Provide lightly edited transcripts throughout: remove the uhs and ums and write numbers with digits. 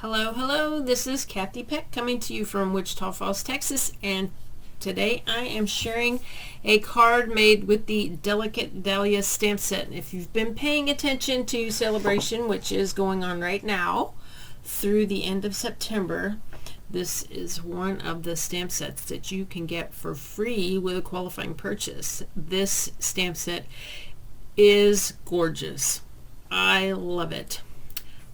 Hello, hello, this is Kathy Peck coming to you from Wichita Falls, Texas, and today I am sharing a card made with the Delicate Dahlias stamp set. If you've been paying attention to Sale-A-Bration, which is going on right now through the end of September, this is one of the stamp sets that you can get for free with a qualifying purchase. This stamp set is gorgeous. I love it.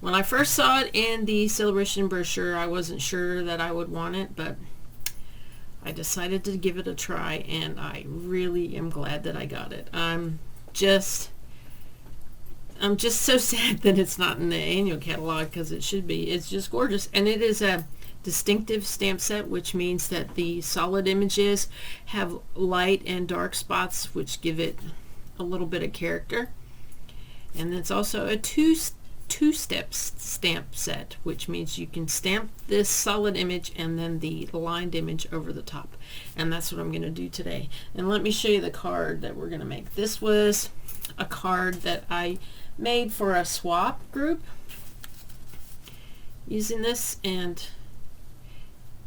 When I first saw it in the Sale-A-Bration brochure, I wasn't sure that I would want it, but I decided to give it a try, and I really am glad that I got it. I'm just so sad that it's not in the annual catalog, because it should be. It's just gorgeous, and it is a distinctive stamp set, which means that the solid images have light and dark spots, which give it a little bit of character. And it's also a two-step stamp set, which means you can stamp this solid image and then the lined image over the top, and that's what I'm going to do today. And let me show you the card that we're going to make. This was a card that I made for a swap group using this, and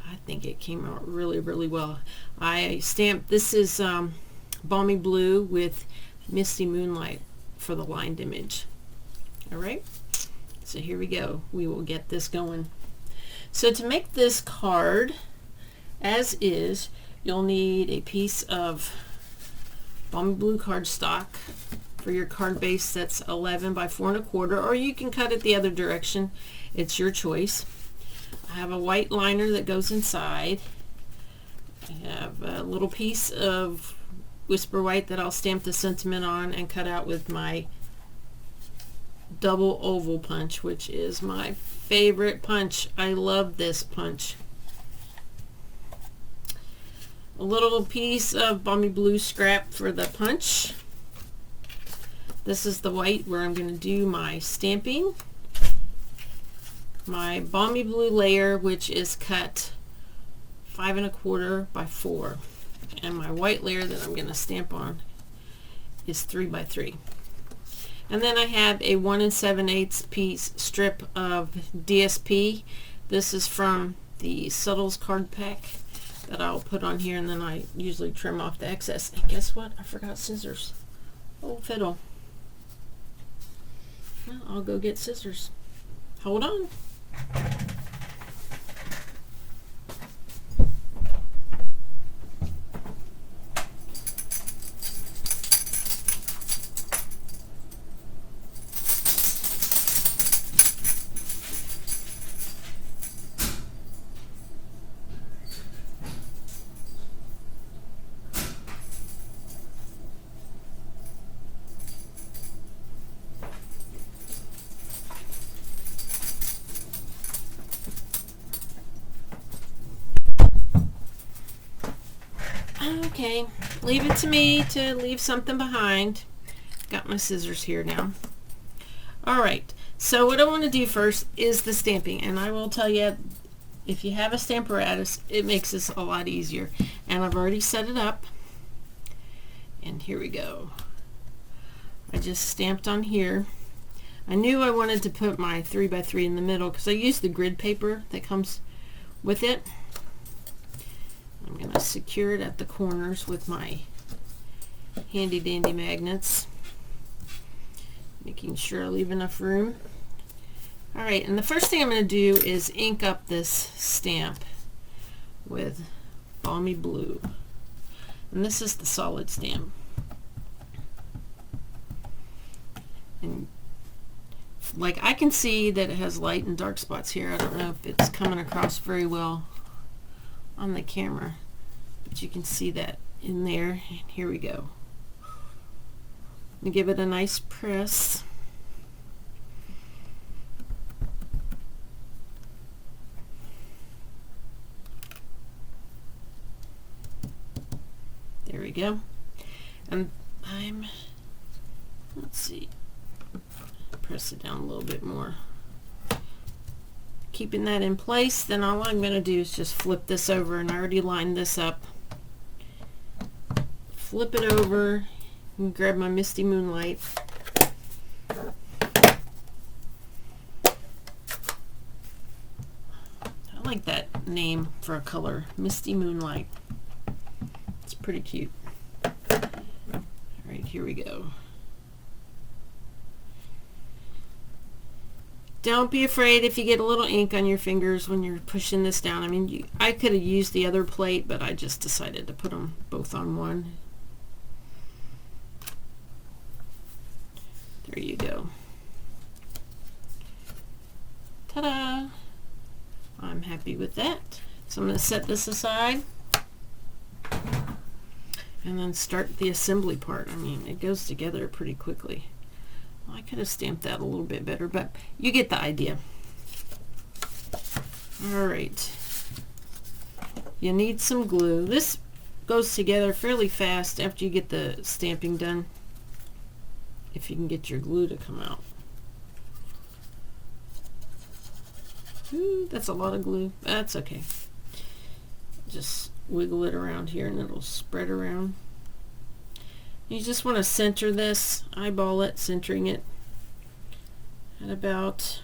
I think it came out really well. I stamped, this is Balmy Blue with Misty Moonlight for the lined image. Alright, so here we go. We will get this going. So to make this card as is, you'll need a piece of Balmy Blue cardstock for your card base that's 11 by 4 1/4, or you can cut it the other direction. It's your choice. I have a white liner that goes inside. I have a little piece of Whisper White that I'll stamp the sentiment on and cut out with my double oval punch, which is my favorite punch. I love this punch. A little piece of Balmy Blue scrap for the punch. This is the white where I'm going to do my stamping. My Balmy Blue layer, which is cut 5 1/4 by 4, and my white layer that I'm going to stamp on is 3 by 3. And then I have a 1 7/8 piece strip of DSP. This is from the Subtles card pack that I'll put on here, and then I usually trim off the excess. And guess what? I forgot scissors. Oh, fiddle. Well, I'll go get scissors. Hold on. Okay, leave it to me to leave something behind. Got my scissors here now. Alright, so what I want to do first is the stamping, and I will tell you, if you have a Stamparatus, it makes this a lot easier. And I've already set it up, and here we go. I just stamped on here. I knew I wanted to put my 3 by 3 in the middle because I used the grid paper that comes with it. I'm going to secure it at the corners with my handy dandy magnets, making sure I leave enough room. Alright, and the first thing I'm going to do is ink up this stamp with Balmy Blue. And this is the solid stamp. And like, I can see that it has light and dark spots here. I don't know if it's coming across very well on the camera, but you can see that in there. And here we go. And give it a nice press. There we go. And let's see, press it down a little bit more. Keeping that in place, then all I'm going to do is just flip this over, and I already lined this up. Flip it over and grab my Misty Moonlight. like that name for a color, Misty Moonlight. It's pretty cute. Alright, here we go. Don't be afraid if you get a little ink on your fingers when you're pushing this down. I mean, I could have used the other plate, but I just decided to put them both on one. There you go. Ta-da! I'm happy with that. So I'm going to set this aside and then start the assembly part. I mean, it goes together pretty quickly. I could have stamped that a little bit better, but you get the idea. Alright. You need some glue. This goes together fairly fast after you get the stamping done, if you can get your glue to come out. Ooh, that's a lot of glue. That's okay. Just wiggle it around here and it'll spread around. You just want to center this, eyeball it, centering it at about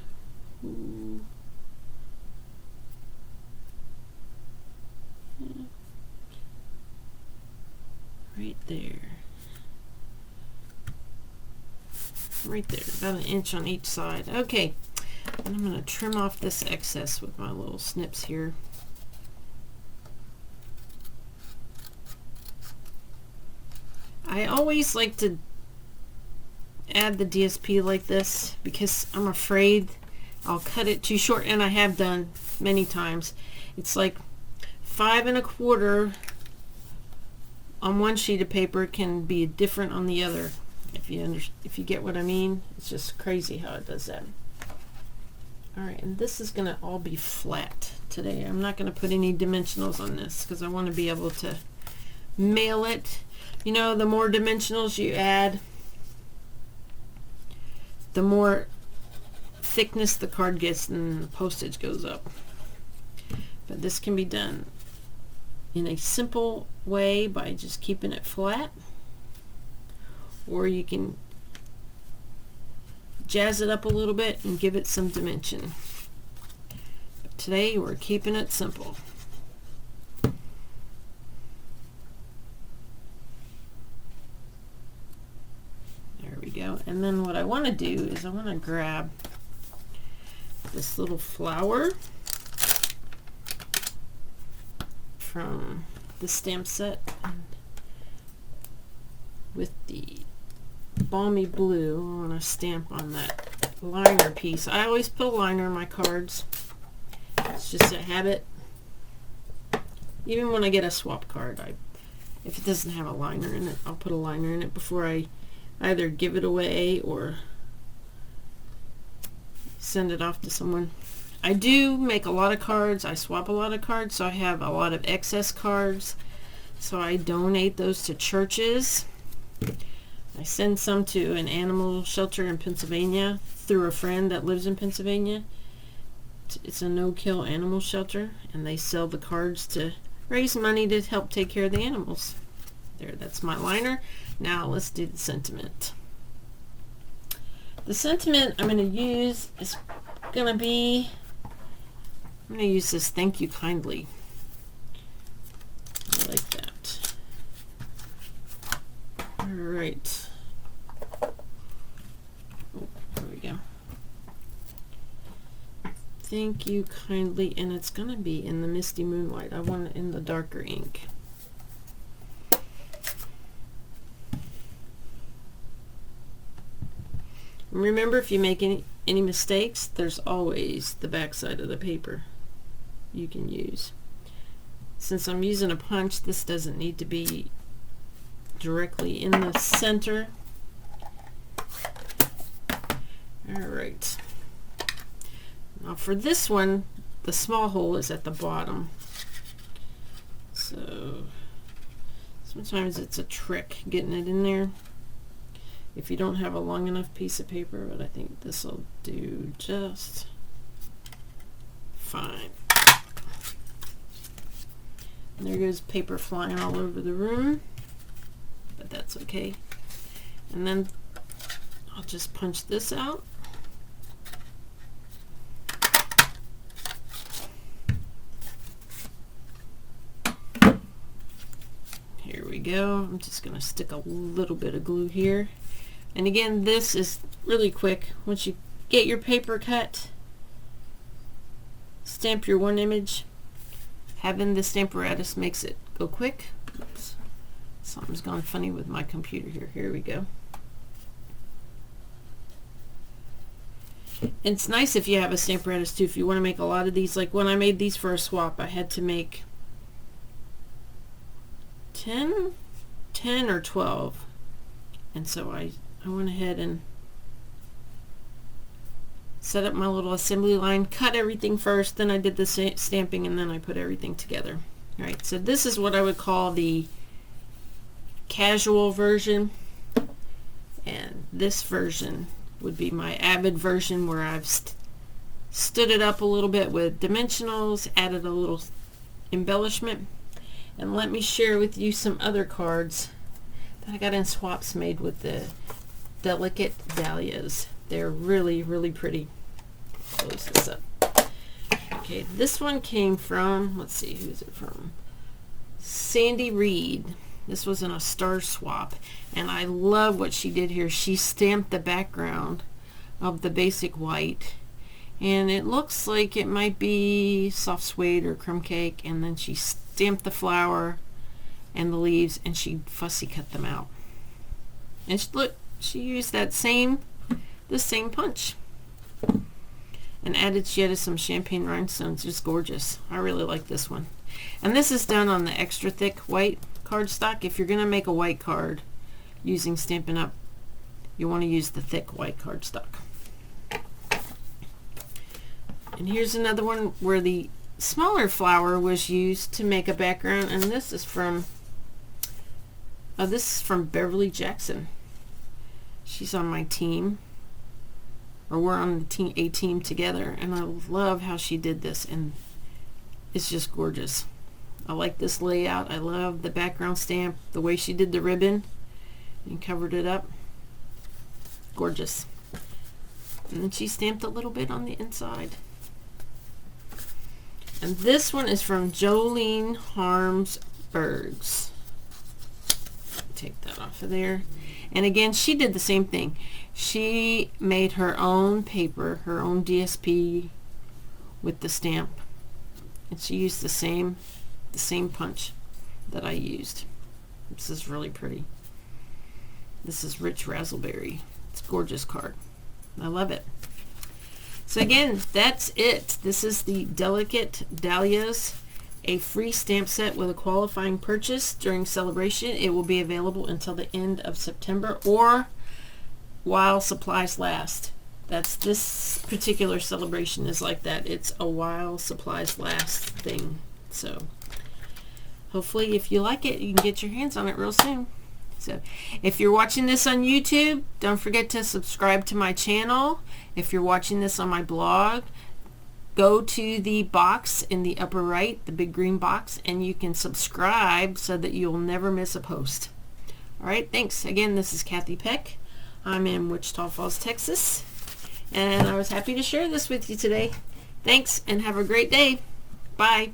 right there. Right there, about 1 inch on each side. Okay, and I'm going to trim off this excess with my little snips here. I always like to add the DSP like this because I'm afraid I'll cut it too short, and I have done many times. It's like 5 1/4 on one sheet of paper can be different on the other. If you get what I mean, it's just crazy how it does that. Alright, and this is going to all be flat today. I'm not going to put any dimensionals on this because I want to be able to mail it. You know, the more dimensionals you add, the more thickness the card gets and the postage goes up. But this can be done in a simple way by just keeping it flat, or you can jazz it up a little bit and give it some dimension. But today we're keeping it simple. Go. And then what I want to do is I want to grab this little flower from the stamp set, and with the balmy blue I want to stamp on that liner piece. I always put a liner in my cards. It's just a habit. Even when I get a swap card, if it doesn't have a liner in it, I'll put a liner in it before I either give it away or send it off to someone. I do make a lot of cards. I swap a lot of cards, so I have a lot of excess cards. So I donate those to churches. I send some to an animal shelter in Pennsylvania through a friend that lives in Pennsylvania. It's a no-kill animal shelter, and they sell the cards to raise money to help take care of the animals. There, that's my liner. Now let's do the sentiment. The sentiment I'm going to use is going to be, I'm going to use this "Thank You Kindly." I like that. Alright. Oh, there we go. Thank you kindly, and it's going to be in the Misty Moonlight. I want it in the darker ink. Remember, if you make any mistakes, there's always the back side of the paper you can use. Since I'm using a punch, this doesn't need to be directly in the center. Alright. Now for this one, the small hole is at the bottom. So sometimes it's a trick getting it in there if you don't have a long enough piece of paper, but I think this will do just fine. And there goes paper flying all over the room, but that's okay. And then I'll just punch this out. go. I'm just going to stick a little bit of glue here. And again, this is really quick. Once you get your paper cut, stamp your one image. Having the Stamparatus makes it go quick. Oops. Something's gone funny with my computer here. Here we go. It's nice if you have a Stamparatus too, if you want to make a lot of these. Like when I made these for a swap, I had to make 10 or 12. And so I went ahead and set up my little assembly line, cut everything first, then I did the stamping, and then I put everything together. Alright, so this is what I would call the casual version, and this version would be my avid version, where I've stood it up a little bit with dimensionals, added a little embellishment. And let me share with you some other cards that I got in swaps made with the Delicate Dahlias. They're really, really pretty. Close this up. Okay, this one came from, let's see, who's it from? Sandy Reed. This was in a star swap, and I love what she did here. She stamped the background of the basic white, and it looks like it might be soft suede or crumb cake, and then she stamped the flower and the leaves, and she fussy cut them out. And look, she used the same punch, and she added some champagne rhinestones. Just gorgeous. I really like this one. And this is done on the extra thick white cardstock. If you're going to make a white card using Stampin' Up, you want to use the thick white cardstock. And here's another one where the smaller flower was used to make a background, and this is from Beverly Jackson. She's on my team, or we're on a team together, and I love how she did this, and it's just gorgeous. I like this layout. I love the background stamp, the way she did the ribbon and covered it up. Gorgeous. And then she stamped a little bit on the inside. And this one is from Jolene Harmsbergs. Take that off of there. And again, she did the same thing. She made her own paper, her own DSP with the stamp, and she used the same punch that I used. This is really pretty. This is Rich Razzleberry. It's a gorgeous card. I love it. So again, that's it. This is the Delicate Dahlias, a free stamp set with a qualifying purchase during celebration. It will be available until the end of September or while supplies last. That's this particular celebration is like that. It's a while supplies last thing. So hopefully if you like it, you can get your hands on it real soon. So if you're watching this on YouTube, don't forget to subscribe to my channel. If you're watching this on my blog, go to the box in the upper right, the big green box, and you can subscribe so that you'll never miss a post. Alright, thanks. Again, this is Kathy Peck. I'm in Wichita Falls, Texas, and I was happy to share this with you today. Thanks, and have a great day. Bye.